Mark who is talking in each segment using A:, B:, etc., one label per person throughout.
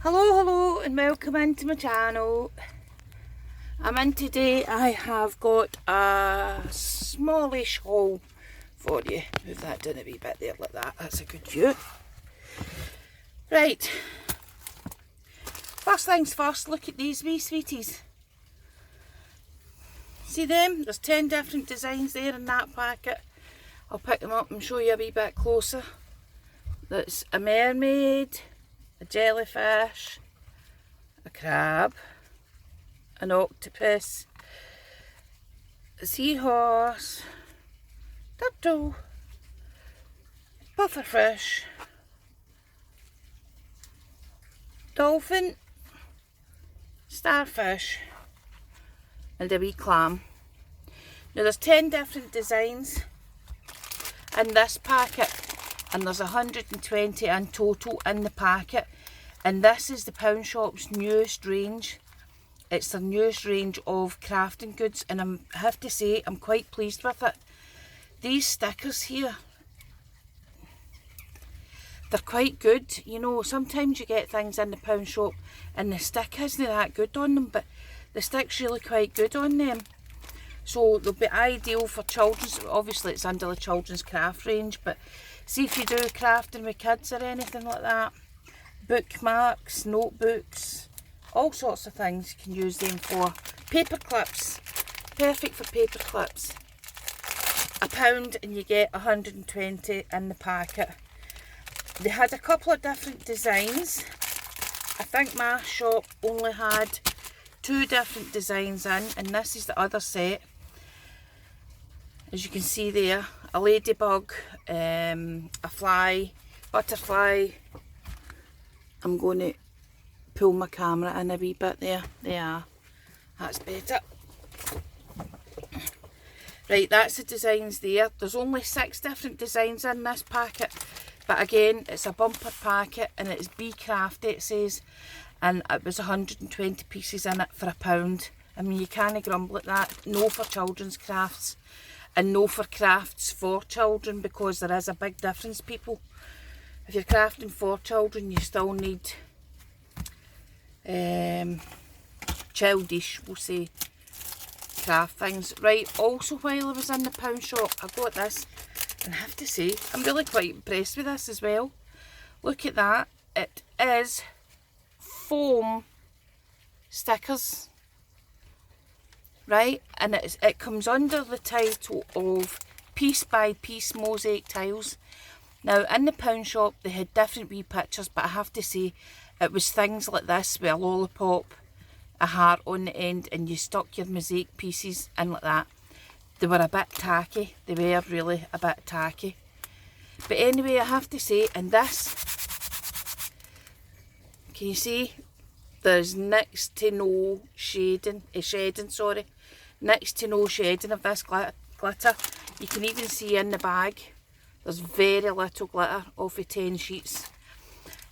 A: Hello and welcome into my channel. I'm in today. I have got a smallish haul for you. Move that down a wee bit there like that. That's a good view. Right. First things first, look at these wee sweeties. See them? There's 10 different designs there in that packet. I'll pick them up and show you a wee bit closer. That's a mermaid, a jellyfish, a crab, an octopus, a seahorse, turtle, pufferfish, dolphin, starfish and a wee clam. Now there's 10 different designs in this packet and there's 120 in total in the packet, and this is the Pound Shop's newest range. It's their newest range of crafting goods, and I have to say I'm quite pleased with it. These stickers here, they're quite good. You know, sometimes you get things in the Pound Shop and the stick isn't that good on them, but the stick's really quite good on them. So they'll be ideal for children's. Obviously it's under the children's craft range, but see if you do crafting with kids or anything like that. Bookmarks, notebooks, all sorts of things you can use them for. Paper clips, perfect for paper clips. £1 and you get 120 in the packet. They had a couple of different designs. I think my shop only had 2 different designs in, and this is the other set. As you can see there, a ladybug, a fly, butterfly. I'm going to pull my camera in a wee bit there. There you are. That's better. Right, that's the designs there. There's only 6 different designs in this packet. But again, it's a bumper packet and it's Be Crafty, it says. And it was 120 pieces in it for £1. I mean, you can't grumble at that. No for children's crafts. And no for crafts for children, because there is a big difference, people. If you're crafting for children, you still need childish, we'll say, craft things. Right, also while I was in the Pound Shop, I got this, and I have to say, I'm really quite impressed with this as well. Look at that. It is foam stickers. Right, and it comes under the title of Piece by Piece Mosaic Tiles. Now in the Pound Shop they had different wee pictures, but I have to say it was things like this with a lollipop, a heart on the end, and you stuck your mosaic pieces in like that. They were a bit tacky, they were really a bit tacky. But anyway, I have to say, in this, can you see? There's next to no shedding, next to no shedding of this glitter. You can even see in the bag, there's very little glitter off of 10 sheets.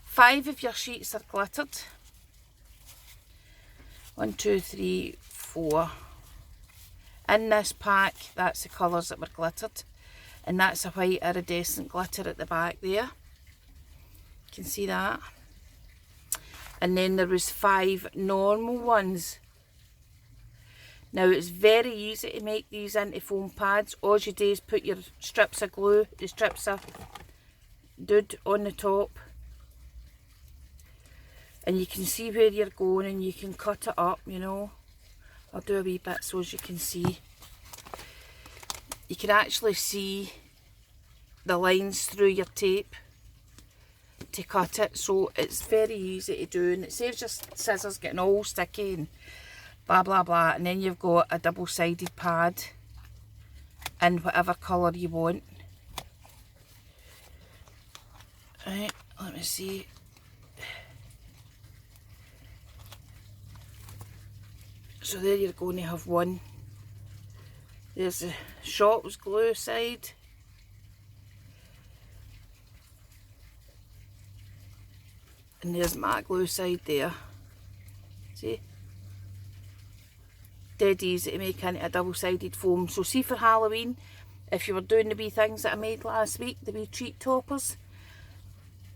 A: 5 of your sheets are glittered. 1, 2, 3, 4. In this pack, that's the colours that were glittered. And that's a white iridescent glitter at the back there. You can see that. And then there was 5 normal ones. Now it's very easy to make these into foam pads. All you do is put your strips of glue, the strips of dood on the top, and you can see where you're going and you can cut it up, you know. I'll do a wee bit so as you can see. You can actually see the lines through your tape to cut it, so it's very easy to do, and it saves your scissors getting all sticky and blah blah blah. And then you've got a double-sided pad in whatever colour you want. Right, let me see. So there you're going to have one. There's the shop's glue side. And there's my glue side there. See? Dead easy to make into a double-sided foam. So see, for Halloween, if you were doing the wee things that I made last week, the wee treat toppers,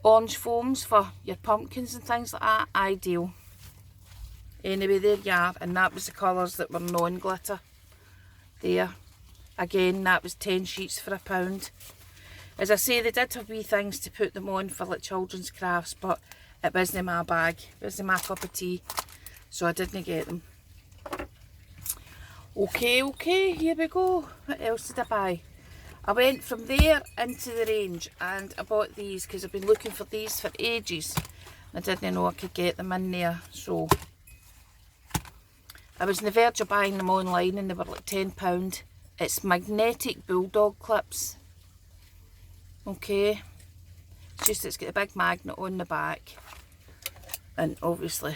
A: orange foams for your pumpkins and things like that, ideal. Anyway, there you are, and that was the colours that were non-glitter. There. Again, that was 10 sheets for £1. As I say, they did have wee things to put them on for like children's crafts, but it wasn't my bag, it wasn't my cup of tea, so I didn't get them. Okay, here we go. What else did I buy? I went from there into the Range and I bought these because I've been looking for these for ages. I didn't know I could get them in there, so I was on the verge of buying them online and they were like £10. It's magnetic bulldog clips. Okay, it's just it's got a big magnet on the back, and obviously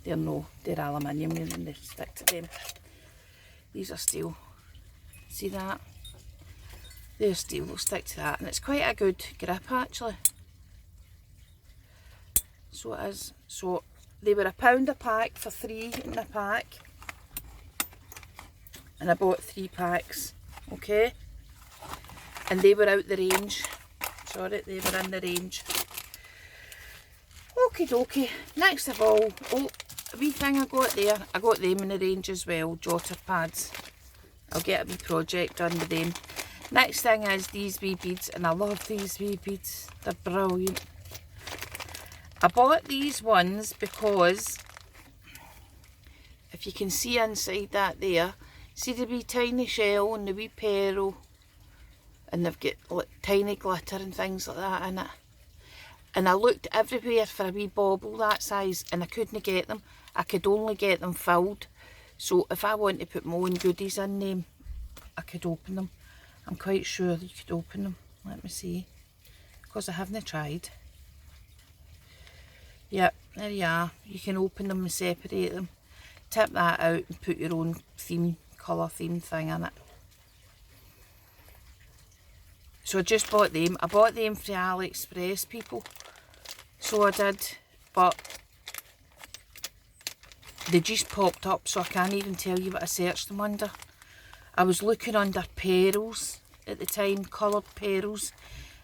A: they're aluminium and they stick to them. These are steel. See that? They're steel, they'll stick to that, and it's quite a good grip actually. So it is. So they were £1 a pack for 3 in a pack, and I bought 3 packs. Okay. And they were out the Range. Sorry, they were in the Range. Okie dokie. Next of all, a wee thing I got there. I got them in the Range as well, jotter pads. I'll get a wee project done with them. Next thing is these wee beads, and I love these wee beads. They're brilliant. I bought these ones because if you can see inside that there, see the wee tiny shell and the wee pearl, and they've got like tiny glitter and things like that in it. And I looked everywhere for a wee bauble that size and I couldn't get them. I could only get them filled. So if I want to put my own goodies in them, I could open them. I'm quite sure you could open them. Let me see. Because I haven't tried. Yep, there you are. You can open them and separate them. Tip that out and put your own theme, colour theme thing in it. So I just bought them. I bought them from Aliexpress, people. So I did, but they just popped up, so I can't even tell you what I searched them under. I was looking under pearls at the time, coloured pearls,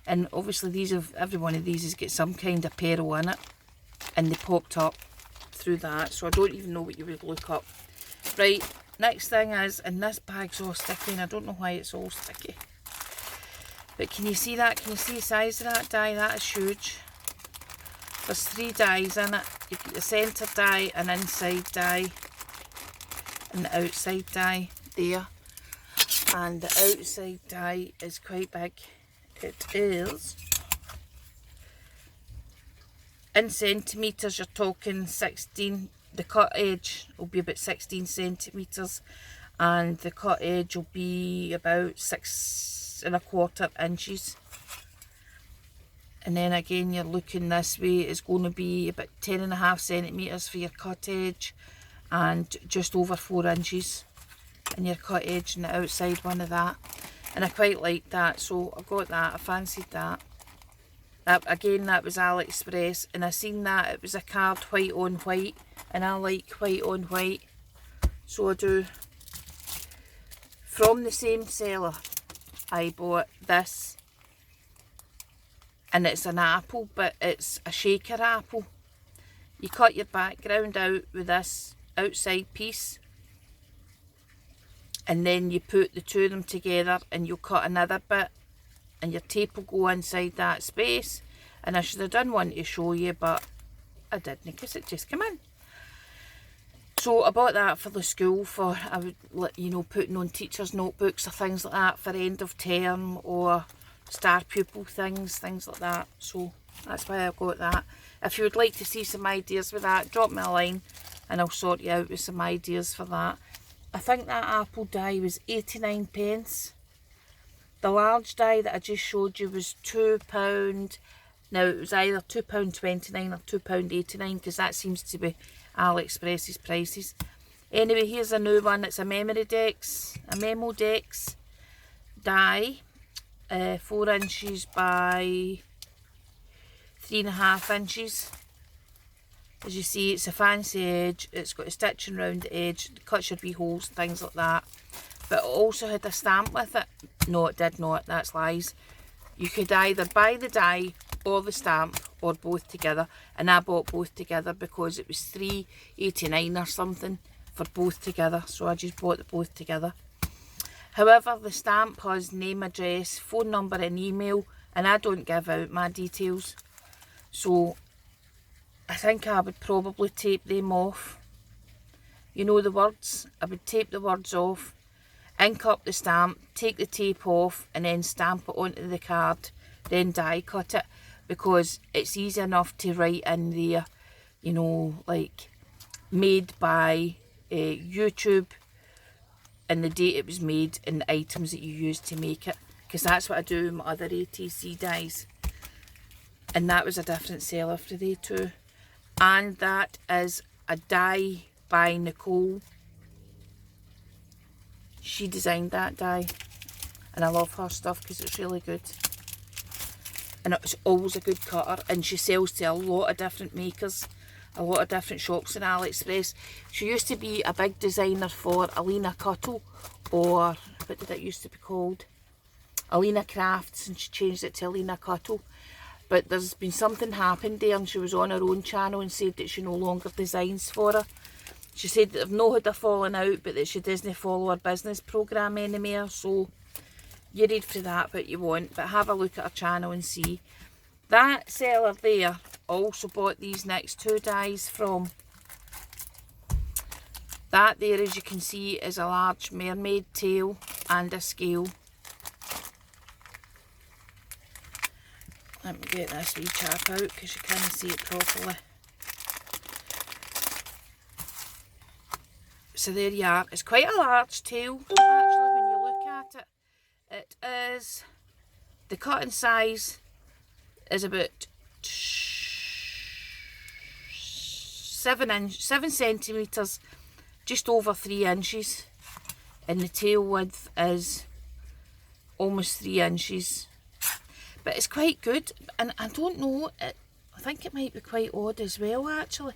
A: and obviously every one of these has got some kind of pearl in it, and they popped up through that, so I don't even know what you would look up. Right, next thing is, and this bag's all sticky, and I don't know why it's all sticky. But can you see that? Can you see the size of that die? That is huge. There's 3 dies in it. You've got the centre die, an inside die, and the outside die there. And the outside die is quite big. It is, in centimetres, you're talking 16. The cut edge will be about 16 centimetres, and the cut edge will be about 6¼ inches. And then again, you're looking this way, it's going to be about 10½ centimetres for your cut edge, and just over 4 inches in your cut edge and the outside one of that. And I quite like that, so I got that. I fancied that. Again, that was Aliexpress, and I seen that it was a card white on white, and I like white on white, so I do. From the same seller, I bought this, and it's an apple, but it's a shaker apple. You cut your background out with this outside piece, and then you put the 2 of them together, and you'll cut another bit, and your tape will go inside that space. And I should have done one to show you, but I didn't, because it just came in. So I bought that for the school, for, I would, you know, putting on teachers' notebooks or things like that for end of term, or star pupil things like that. So that's why I got that. If you would like to see some ideas with that, drop me a line and I'll sort you out with some ideas for that. I think that apple die was 89p. The large die that I just showed you was £2. Now it was either £2.29 or £2.89, because that seems to be Aliexpress's prices. Anyway, here's a new one. It's a memo decks die, 4 inches by 3½ inches. As you see, it's a fancy edge. It's got a stitching round the edge, it cuts your wee holes, things like that. But it also had a stamp with it. No, it did not. That's lies. You could either buy the die or the stamp or both together, and I bought both together because it was £3.89 or something for both together, so I just bought the both together. However, the stamp has name, address, phone number and email, and I don't give out my details, so I think I would probably tape them off. You know the words? I would tape the words off, ink up the stamp, take the tape off, and then stamp it onto the card, then die cut it, because it's easy enough to write in there, you know, like made by YouTube, and the date it was made, and the items that you used to make it, because that's what I do with my other ATC dies, and that was a different seller for the two. And that is a die by Nicole. She designed that die, and I love her stuff because it's really good, and it's always a good cutter, and she sells to a lot of different makers, a lot of different shops in AliExpress. She used to be a big designer for Alina Cuttle, or what did it used to be called? Alina Crafts, and she changed it to Alina Cuttle. But there's been something happened there, and she was on her own channel and said that she no longer designs for her. She said that they've not had a falling out, but that she doesn't follow her business programme anymore. So you read for that what you want, but have a look at her channel and see. That seller there also bought these next two dies from. That there, as you can see, is a large mermaid tail and a scale. Let me get this wee chap out because you can't see it properly. So there you are. It's quite a large tail, actually, when you look at it. It is, the cutting size is about 7 centimetres, just over 3 inches. And the tail width is almost 3 inches. But it's quite good, and I don't know, I think it might be quite odd as well, actually.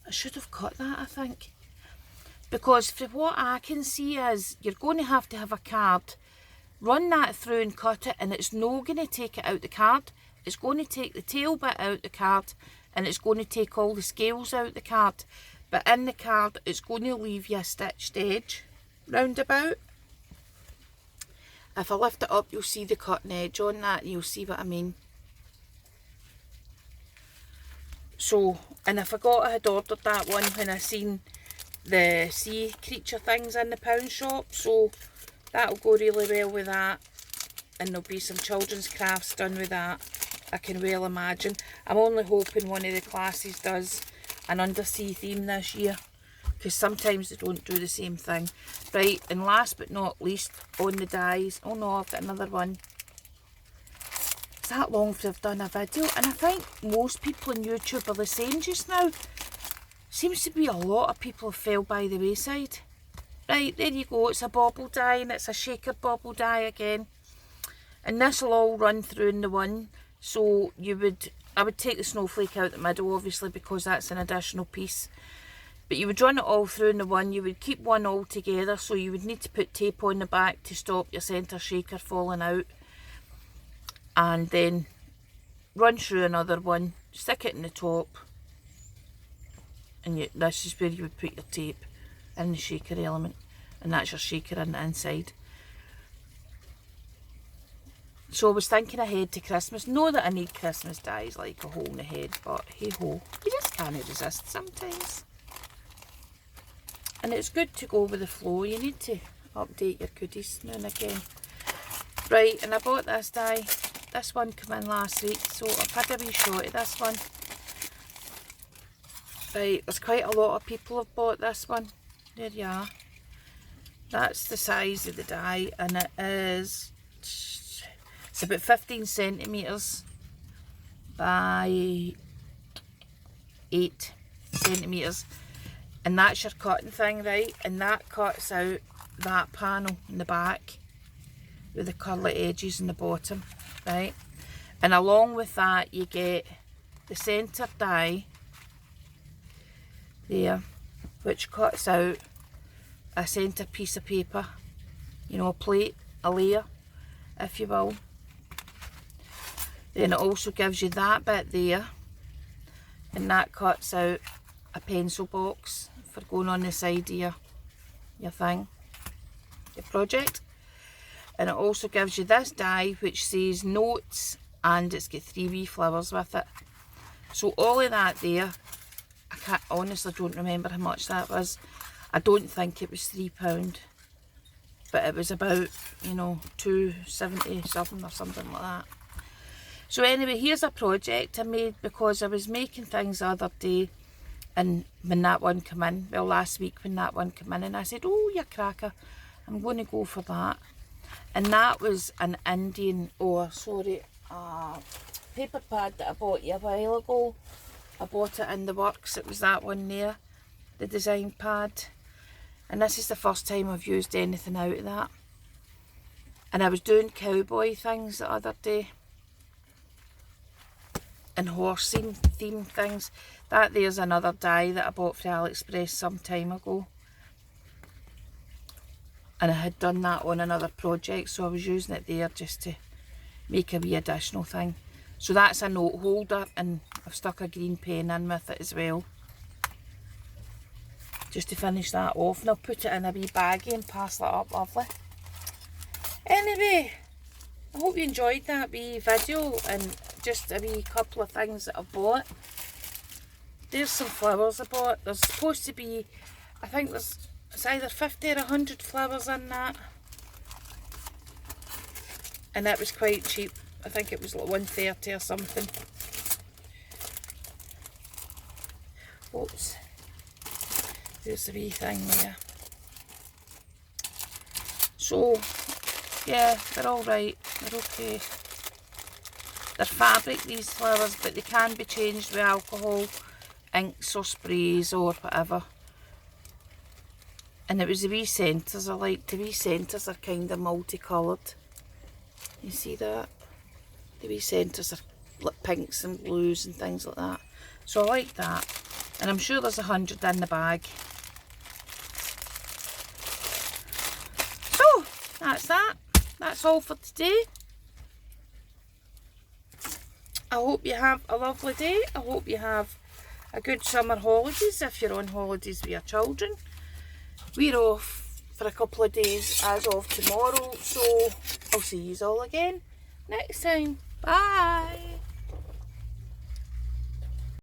A: I should have cut that, I think. Because from what I can see is, you're going to have a card, run that through and cut it, and it's not going to take it out the card. It's going to take the tail bit out the card, and it's going to take all the scales out the card. But in the card, it's going to leave you a stitched edge round about. If I lift it up, you'll see the cutting edge on that, and you'll see what I mean. So, and I forgot I had ordered that one when I seen the sea creature things in the pound shop, so that'll go really well with that, and there'll be some children's crafts done with that, I can well imagine. I'm only hoping one of the classes does an undersea theme this year, because sometimes they don't do the same thing. Right, and last but not least, on the dies, oh no, I've got another one. It's that long since I've done a video, and I think most people on YouTube are the same just now. Seems to be a lot of people fell by the wayside. Right, there you go, it's a bobble die, and it's a shaker bobble die again. And this will all run through in the one, so I would take the snowflake out the middle, obviously, because that's an additional piece. But you would run it all through in the one, you would keep one all together, so you would need to put tape on the back to stop your centre shaker falling out. And then run through another one, stick it in the top, and this is where you would put your tape in the shaker element, and that's your shaker on the inside. So I was thinking ahead to Christmas. Know that I need Christmas dies like a hole in the head, but hey ho, you just can't resist sometimes. And it's good to go with the flow. You need to update your goodies now and again. Right, and I bought this die. This one came in last week, so I've had a wee shot of this one. Right, there's quite a lot of people have bought this one. There you are. That's the size of the die, and it's about 15 centimetres by 8 centimetres. And that's your cutting thing, right? And that cuts out that panel in the back with the curly edges in the bottom, right? And along with that, you get the centre die there, which cuts out a centre piece of paper, you know, a plate, a layer. if you will. Then it also gives you that bit there, and that cuts out a pencil box for going on the side of your thing, your project. And it also gives you this die which says notes, and it's got 3 wee flowers with it. So all of that there, I honestly don't remember how much that was. I don't think it was £3, but it was about, you know, £2.70 something or something like that. So anyway, here's a project I made because I was making things the other day, and when that one came in, well, last week when that one came in, and I said, oh, you cracker, I'm going to go for that. And that was an Indian, paper pad that I bought you a while ago. I bought it in the works. It was that one there, the design pad. And this is the first time I've used anything out of that. And I was doing cowboy things the other day, and horse theme things. That there's another die that I bought from AliExpress some time ago. And I had done that on another project, so I was using it there just to make a wee additional thing. So that's a note holder, and I've stuck a green pen in with it as well, just to finish that off. And I'll put it in a wee baggie and pass that up lovely. Anyway, I hope you enjoyed that wee video and just a wee couple of things that I bought. There's some flowers I bought. There's supposed to be, I think it's either 50 or 100 flowers in that. And that was quite cheap. I think it was like £1.30 or something. Oops. There's the wee thing there. So, yeah, they're alright. They're okay. They're fabric, these flowers, but they can be changed with alcohol, inks or sprays or whatever. And it was the wee centres I liked. The wee centres are kind of multicoloured. You see that? The wee centres are like pinks and blues and things like that. So I like that. And I'm sure there's 100 in the bag. So, that's that. That's all for today. I hope you have a lovely day. I hope you have a good summer holidays if you're on holidays with your children. We're off for a couple of days as of tomorrow, so I'll see you all again next time. Bye!